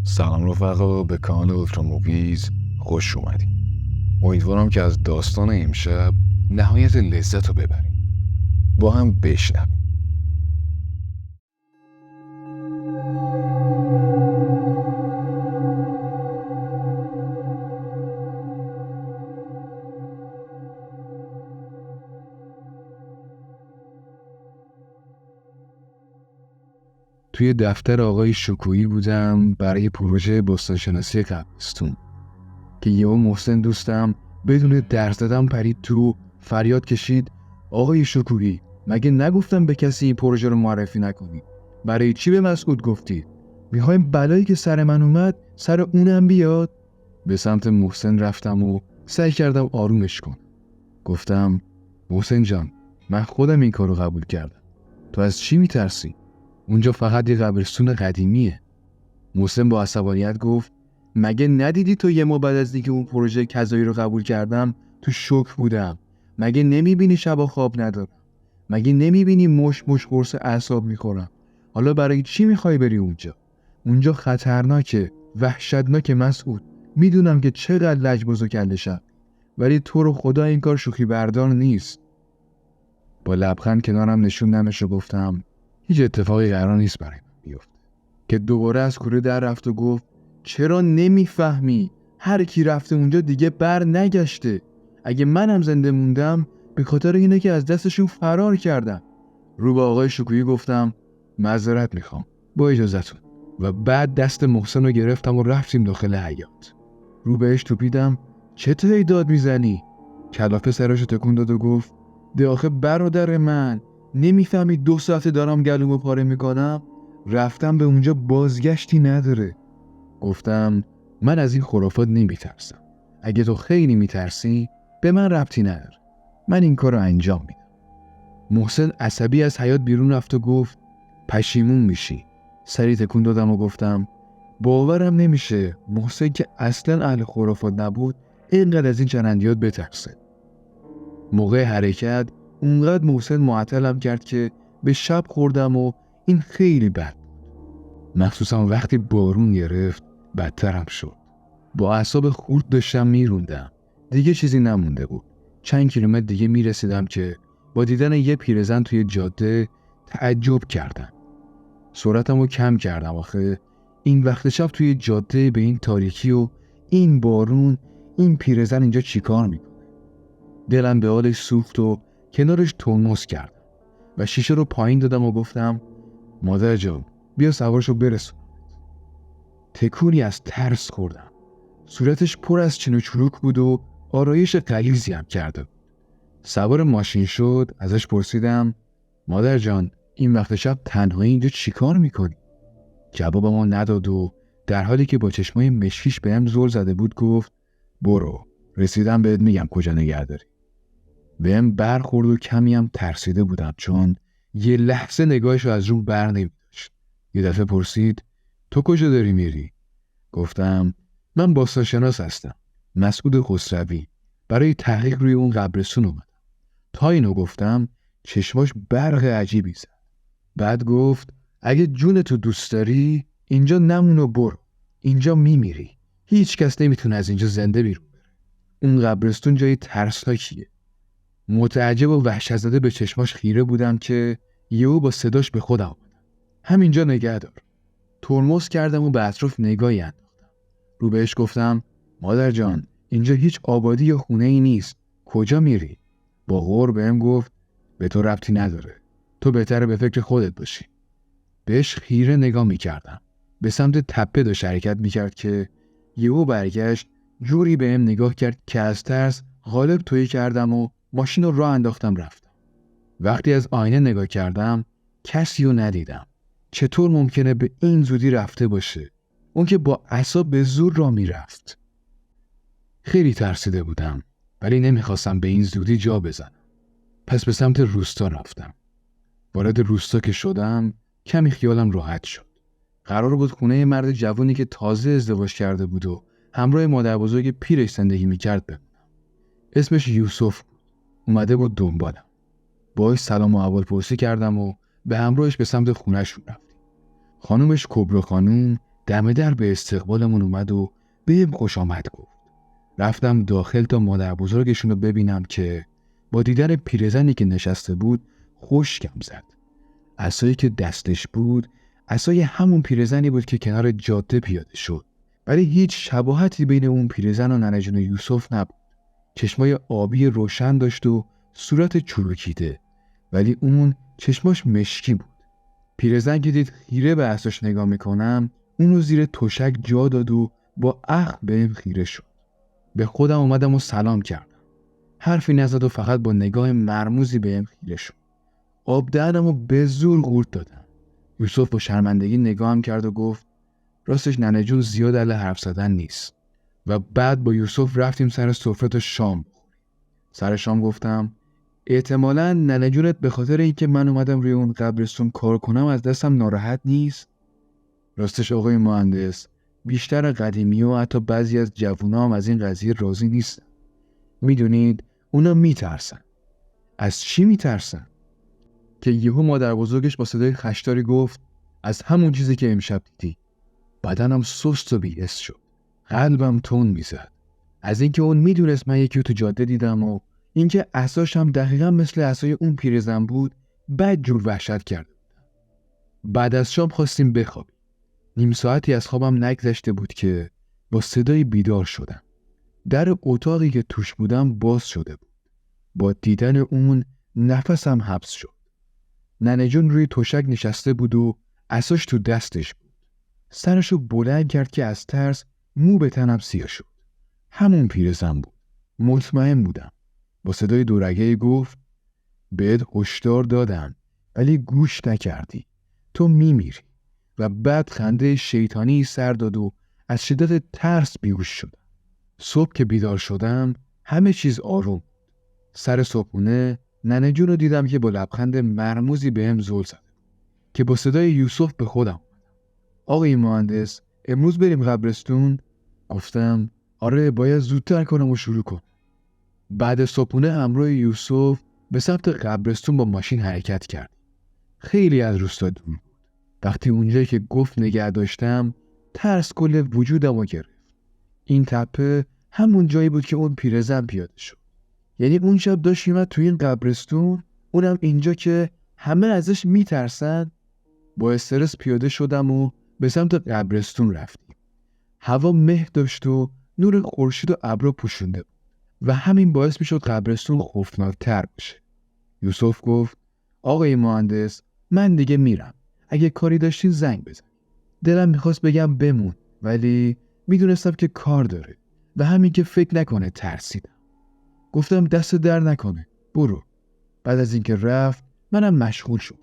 سلام رفقا، به کانال اولترا موویز خوش اومدید. امیدوارم که از داستان امشب نهایت لذت رو ببریم. با هم بشنویم. توی دفتر آقای شکویی بودم برای پروژه بستانشناسی قبرستون که یهو محسن دوستم بدون درس زدن پرید تو، فریاد کشید: آقای شکویی، مگه نگفتم به کسی این پروژه رو معرفی نکنی؟ برای چی به مسعود گفتید؟ میخوایم بلایی که سر من اومد سر اونم بیاد؟ به سمت محسن رفتم و سعی کردم آرومش کنم. گفتم: محسن جان، من خودم این کارو قبول کردم. تو از چی میترسی؟ اونجا فقط یه قبرستون قدیمیه. محسن با عصبانیت گفت: مگه ندیدی تو یه ماه بعد از اینکه اون پروژه کذایی رو قبول کردم تو شوک بودم؟ مگه نمیبینی شبا خواب ندارم؟ مگه نمیبینی مش قرص اعصاب میخورم؟ حالا برای چی میخوای بری اونجا؟ اونجا خطرناکه، وحشتناکه مسعود. میدونم که چقدر لجباز و کله‌شم، ولی تو رو خدا این کار شوخی بردار نیست. با لبخند کنارم نشوندمش و گفتم: هیچ اتفاقی قرار نیست برای من بیفته. که دوباره از کوره در رفت و گفت: چرا نمیفهمی؟ هر کی رفته اونجا دیگه بر نگشته. اگه منم زنده موندم به خاطر اینه که از دستشون فرار کردم. رو به آقای شکویی گفتم: معذرت میخوام، با اجازهتون. و بعد دست محسن رو گرفتم و رفتیم داخل حیاط. رو بهش توپیدم: چطور داد میزنی؟ کلافه سرشو تکون داد و گفت: ده آخه برادر من، نمیفهمی 2 ساعته دارم گلومو پاره میکنم؟ رفتم به اونجا بازگشتی نداره. گفتم: من از این خرافات نمیترسم. اگه تو خیلی میترسی به من ربطی نداره، من این کارو انجام میدم. محسن عصبی از حیاط بیرون رفت و گفت: پشیمون میشی. سری تکون دادم و گفتم: باورم نمیشه محسن که اصلا اهل خرافات نبود اینقدر از این چرندیات بترسه. موقع حرکت اونقدر محسن معطلم کرد که به شب خوردم و این خیلی بد بود. مخصوصا وقتی بارون گرفت بدترم شد. با اعصاب خورد داشتم میروندم. دیگه چیزی نمونده بود. چند کیلومتر دیگه میرسیدم که با دیدن یه پیرزن توی جاده تعجب کردم. سرعتمو کم کردم، آخه این وقت شب توی جاده به این تاریکی و این بارون این پیرزن اینجا چیکار میکنه؟ دلم به حالش سوخت و کنارش ترمز کردم و شیشه رو پایین دادم و گفتم: مادر جان، بیا سوارشو برسون. تکونی از ترس خوردم. صورتش پر از چین و چروک بود و آرایش غلیظی هم کرده. سوار ماشین شد. ازش پرسیدم: مادر جان، این وقت شب تنهایی اینجا چیکار میکنی؟ جوابمو نداد و در حالی که با چشمای مشکیش بهم زل زده بود گفت: برو، رسیدم بهت میگم کجا نگه داری. بهم برخورد و کمی هم ترسیده بودم، چون یه لحظه نگاهشو از رو بر نمی‌داشت. یه دفعه پرسید: تو کجا داری میری؟ گفتم: من باستانشناس هستم، مسعود خسروی. برای تحقیق روی اون قبرستون اومدم. تا اینو گفتم چشماش برق عجیبی زد. بعد گفت: اگه جونتو دوست داری اینجا نمون و برو. اینجا میمیری. هیچ کس نمیتونه از اینجا زنده بیرون بره. اون قبرستون جای ترسناکیه. متعجب و وحشت زده به چشماش خیره بودم که یهو با صداش به خودم اومدم: همینجا نگه دار. ترمز کردم و به اطراف نگاهی انداختم. رو بهش گفتم: مادر جان، اینجا هیچ آبادی یا خونه ای نیست. کجا میری؟ با غر بهم گفت: به تو ربطی نداره. تو بهتره به فکر خودت باشی. بهش خیره نگاه میکردم. به سمت تپه داشت حرکت میکرد که یهو برگشت، جوری بهم نگاه کرد که از ترس غالب تویی کردم و ماشین رو راه انداختم رفتم. وقتی از آینه نگاه کردم کسی رو ندیدم. چطور ممکنه به این زودی رفته باشه؟ اون که با اعصاب به زور راه میرفت. خیلی ترسیده بودم، ولی نمیخواستم به این زودی جا بزنم. پس به سمت روستا رفتم. وارد روستا که شدم کمی خیالم راحت شد. قرار بود خونه مرد جوانی که تازه ازدواج کرده بود و همراه مادر بزرگ پیرش زندگی میکرد بمونم. اسمش یوسف بود. اومده بود دنبالم. باهاش سلام و احوالپرسی کردم و به همراهش به سمت خونه‌شون رفتیم. خانومش کبرا خانوم دم در به استقبالمون اومد و بهم خوش آمد گفت. رفتم داخل تا مادر بزرگشون رو ببینم که با دیدن پیرزنی که نشسته بود خشکم زد. عصایی که دستش بود عصای همون پیرزنی بود که کنار جاده پیاده شد، ولی هیچ شباهتی بین اون پیرزن و ننه جون یوسف نبود. چشمای آبی روشن داشت و صورت چروکیده، ولی اون چشماش مشکی بود. پیرزن که دید خیره به عصاش نگاه میکنم، اونو زیر تشک جا داد و با اخم بهم خیره شد. به خودم اومدم و سلام کردم. حرفی نزد و فقط با نگاه مرموزی بهم خیره شد. آب دهنمو به زور قورت دادم. یوسف با شرمندگی نگاهم کرد و گفت راستش ننه جون زیاد اهل حرف زدن نیست. و بعد با یوسف رفتیم سر سفره تا شام بخوریم. سر شام گفتم احتمالاً ننه جونت به خاطر اینکه من اومدم روی اون قبرستون کار کنم از دستم ناراحت نیست؟ راستش آقای مهندس، بیشتر قدیمی و حتی بعضی از جوونا هم از این قضیه راضی نیستن. میدونید اونا میترسن. از چی میترسن؟ که یهو مادر بزرگش با صدای خشداری گفت از همون چیزی که امشب دیدی. بدنم سست و بی‌حس شد. قلبم تون میزد. از اینکه اون میدونست من یکی رو تو جاده دیدم و اینکه عصاش هم دقیقاً مثل عصای اون پیرزن بود، بد جور وحشت کرده بودم. بعد از شام خواستیم بخوابیم. نیم ساعتی از خوابم نگذشته بود که با صدای بیدار شدم. در اتاقی که توش بودم باز شده بود. با دیدن اون نفسم حبس شد. ننه جون روی تشک نشسته بود و عصاش تو دستش بود. سرشو بلند کرد که از ترس مو به تنم سیاه شد. همون پیرزن بود. مطمئن بودم. با صدای دورگه‌ای گفت بهت هشدار دادم ولی گوش نکردی. تو میمیری. و بعد خنده شیطانی سر داد و از شدت ترس بیهوش شدم. صبح که بیدار شدم همه چیز آروم بود. سر صبحونه ننه جون رو دیدم که با لبخند مرموزی بهم زل زده که با صدای یوسف به خودم اومدم. آقای مهندس امروز بریم قبرستون؟ گفتم آره باید زودتر کنم و شروع کن. بعد صبحونه همراه یوسف به سمت قبرستون با ماشین حرکت کرد. خیلی از روستا دور بود. وقتی اونجایی که گفت نگه داشتم ترس کل وجودم رو گرفت. این تپه همون جایی بود که اون پیرزن پیاده شد. یعنی اون شب داشت میومد تو این قبرستون، اونم اینجا که همه ازش میترسن. با استرس پیاده شدم و به سمت قبرستون رفتیم. هوا مه داشت و نور خورشید و ابرو پوشونده بود و همین باعث میشد قبرستون خوفناک‌تر بشه. یوسف گفت آقای مهندس من دیگه میرم. اگه کاری داشتین زنگ بزن. دلم میخواست بگم بمون ولی میدونستم که کار داره و همین که فکر نکنه ترسیدم. گفتم دست در نکنه برو. بعد از اینکه رفت منم مشغول شدم.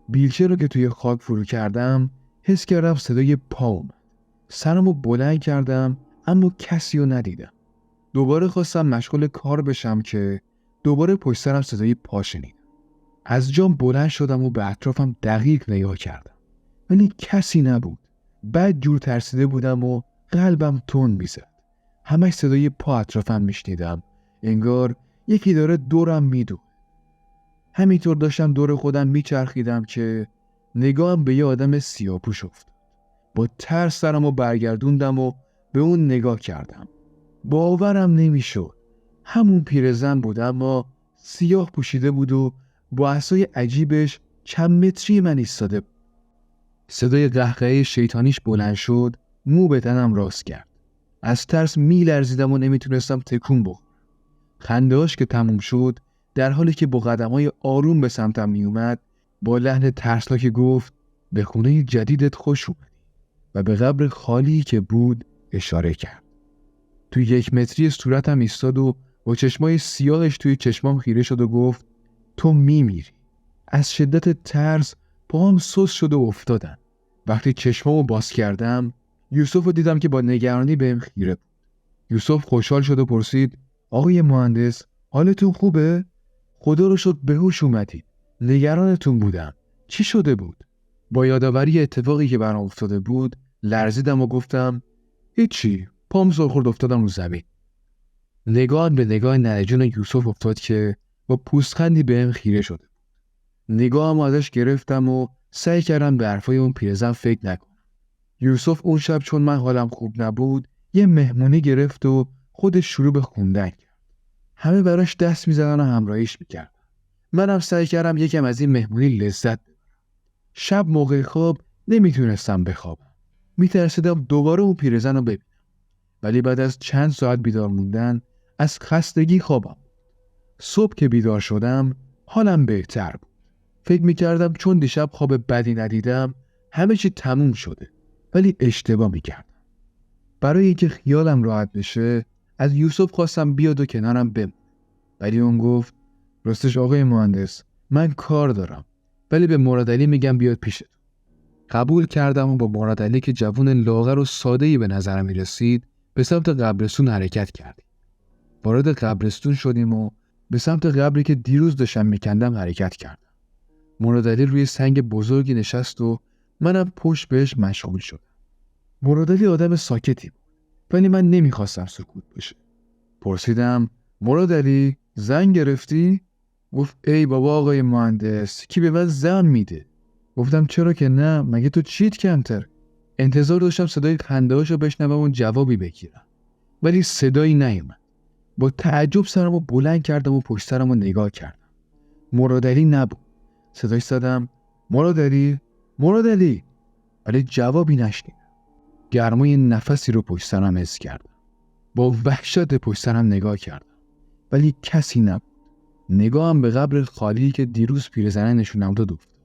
بیلچه رو که توی خاک فرو کردم حس کردم صدای پا اومد. سرمو بلند کردم اما کسی رو ندیدم. دوباره خواستم مشغول کار بشم که دوباره پشت سرم صدای پا شنیدم. از جام بلند شدم و به اطرافم دقیق نگاه کردم ولی کسی نبود. بعد جور ترسیده بودم و قلبم تند میزد. همش صدای پا اطرافم میشنیدم. انگار یکی داره دورم میدوه. همینطور داشتم دور خودم میچرخیدم که نگاهم به یه آدم سیاه‌پوش افتاد. با ترس سرمو برگردوندم و به اون نگاه کردم. باورم نمیشد. همون پیرزن بود اما سیاه پوشیده بود و با عصای عجیبش چند متری من ایستاده بود. صدای قهقهه شیطانیش بلند شد، مو به تنم راست کرد. از ترس میلرزیدم و نمیتونستم تکون بخورم. خنده‌اش که تموم شد، در حالی که با قدم‌های آروم به سمتم میومد، با لحن ترسناک گفت به خونه جدیدت خوش اومدی و به قبر خالی که بود اشاره کرد. توی 1 متری صورتم ایستاد و با چشمای سیاهش توی چشمام خیره شد و گفت تو میمیری. از شدت ترس پاهم سست شد و افتادم. وقتی چشمامو باز کردم یوسف رو دیدم که با نگرانی بهم خیره بود. یوسف خوشحال شد و پرسید آقای مهندس حالتون خوبه؟ خدا رو شد به هوش اومدید. نگرانتون بودم. چی شده بود؟ با یادآوری اتفاقی که برام افتاده بود لرزیدم و گفتم هیچی. پام سر خورد افتادم رو زمین. نگاهم به نگاه ننه جون یوسف افتاد که با پوزخندی بهم خیره شده. نگاهم ازش گرفتم و سعی کردم به حرفای اون پیرزن فکر نکنم. یوسف اون شب چون من حالم خوب نبود یه مهمونی گرفت و خودش شروع به خوندن کرد. همه براش دست میزدن و همراهیش میکردن. منم سعی کردم یکم از این مهمونی لذت ببرم. شب موقع خواب نمیتونستم بخوابم. میترسیدم دوباره اون پیرزن رو ببینم. ولی بعد از چند ساعت بیدار موندن از خستگی خوابم. صبح که بیدار شدم حالم بهتر بود. فکر میکردم چون دیشب خواب بدی ندیدم همه چی تموم شده. ولی اشتباه میکردم. برای اینکه خیالم راحت بشه از یوسف خواستم بیاد و کنارم بمونه. ولی اون گفت راستش آقای مهندس من کار دارم ولی به مرادعلی میگم بیاد پیشتون. قبول کردم و با مرادعلی که جوون لاغر و ساده‌ای به نظرم میرسید به سمت قبرستون حرکت کردیم. وارد قبرستون شدیم و به سمت قبری که دیروز داشتم میکندم حرکت کردم. مرادعلی روی سنگ بزرگی نشست و منم پشت بهش مشغول شدم. مرادعلی آدم ساکتی بود ولی من نمیخواستم سکوت بشه. پرسیدم مرادعلی زنگ گرفتی؟ گفت ای بابا آقای مهندس کی به من زن میده؟ گفتم چرا که نه، مگه تو چیت کمتر؟ انتظار داشتم صدای خنده‌هاشو بشنوم و جوابی بگیرم ولی صدایی نیومد. با تعجب سرمو بلند کردم و پشت سرمو نگاه کردم. مرادعلی نبود. صداش زدم مرادعلی مرادعلی ولی جوابی نشنیدم. گرمای نفسی رو پشت سرم حس کردم. با وحشت پشت سرم نگاه کردم ولی کسی نبود. نگاهم به قبر خالی که دیروز پیرزنه نشونم داد افتاد.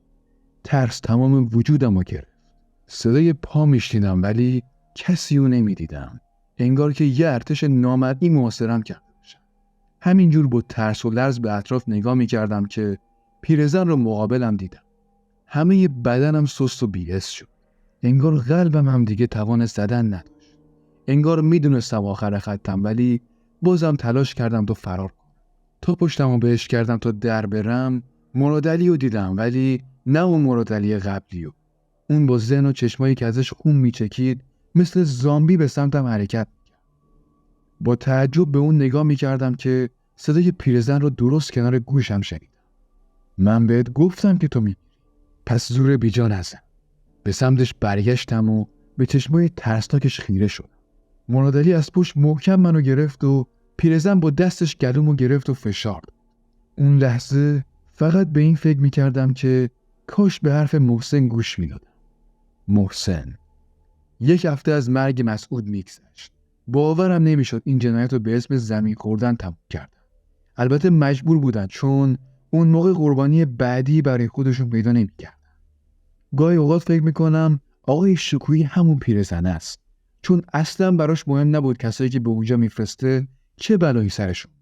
ترس تمام وجودم رو گرفت. صدای پا میشنیدم ولی کسی رو نمیدیدم. انگار که یه ارتش نامرئی محاصرم کرده باشن. همینجور با ترس و لرز به اطراف نگاه میکردم که پیرزن رو مقابلم دیدم. همه بدنم سست و بی‌حس شد. انگار قلبم هم دیگه توان زدن نداشت. انگار میدونستم آخر خطم ولی بازم تلاش کردم تا فرار کنم. تا پشتمو بهش کردم تا در برم مرادعلی رو دیدم ولی نه اون مرادعلی قبلیو. اون با ذهن و چشمایی که ازش خون میچکید مثل زامبی به سمتم حرکت میکرد. با تعجب به اون نگاه میکردم که صدای پیرزن رو درست کنار گوشم شنیدم. من بهت گفتم که تو میمیری. پس زور بیجا نزن. به سمتش برگشتم و به چشمای ترسناکش خیره شدم. مرادعلی از پشت محکم منو گرفت و پیرزن با دستش گلومو گرفت و فشار داد. اون لحظه فقط به این فکر میکردم که کاش به حرف محسن گوش میدادم. محسن. 1 هفته از مرگ مسعود میگذشت. باورم نمیشد این جنایت رو به اسم زمین خوردن تموم کردن. البته مجبور بودن چون اون موقع قربانی بعدی برای خودشون پیدا نمیکردن. گاهی اوقات فکر میکنم آقای شکویی همون پیرزنه است. چون اصلا براش مهم نبود کسایی که به اونجا میفرسته چه بلایی سرشون.